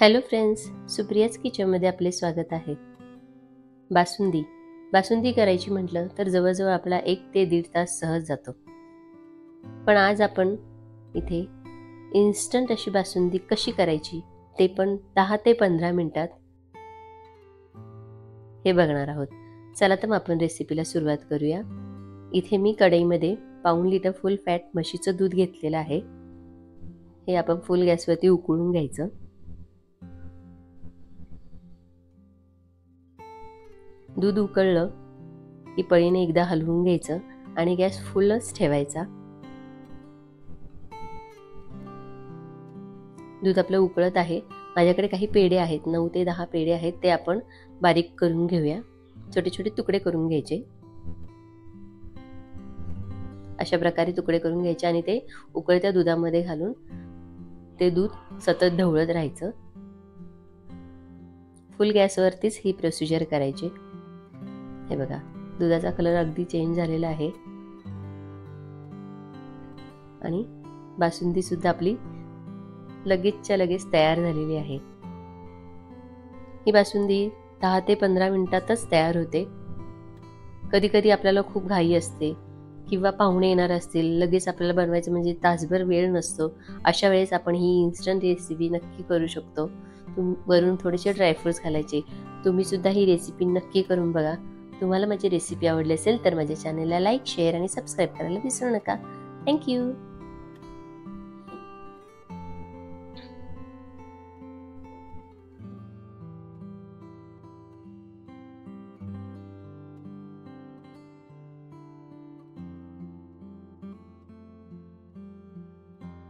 Hello friends, Supriya's किचनमध्ये आपले स्वागत आहे. बासुंदी करायची म्हटलं तर जवळजवळ आपला 1 ते 1.5 तास सहज जातो. पण आज आपण इथे इन्स्टंट अशी बासुंदी कशी करायची ते पण 10 ते 15 मिनिटात हे बघणार आहोत. चला तर मग आपण रेसिपीला सुरुवात करूया. इथे मी कढईमध्ये 1.5 लिटर फुल फॅट म्हशीचं दूध घेतलेलं आहे. हे आपण फुल गॅसवरती उकळून घ्यायचं. दूध उकळलं की पळीने एकदा हलवून घ्यायचं आणि गॅस फुलच ठेवायचा. दूध आपलं उकळत आहे. माझ्याकडे काही पेढे आहेत, 9 ते 10 पेढे आहेत. ते आपण बारीक करून घेऊया. छोटे छोटे तुकडे करून घ्यायचे. अशा प्रकारे तुकडे करून घ्यायचे आणि ते उकळत्या दुधामध्ये घालून ते दूध सतत ढवळत राहायचं. फुल गॅसवरतीच ही प्रोसिजर करायची. हे बघा, दुधाचा कलर अगदी चेंज झालेला आहे आणि बासुंदी सुद्धा आपली लगेचच्या लगेच तयार झालेली आहे. ही बासुंदी 10 ते 15 मिनिटातच तयार होते. कधी कधी आपल्याला खूप घाई असते किंवा पाहुणे येणार असतील, लगेच आपल्याला बनवायचं म्हणजे तासभर वेळ नसतो. अशा वेळेस आपण ही इन्स्टंट रेसिपी नक्की करू शकतो. वरून थोडेसे ड्रायफ्रुट्स घालायचे. तुम्ही सुद्धा ही रेसिपी नक्की करून बघा. तुम्हाला माझी रेसिपी आवडली असेल तर माझ्या चॅनलला लाईक, शेअर आणि सबस्क्राईब करायला विसरू नका. थँक्यू.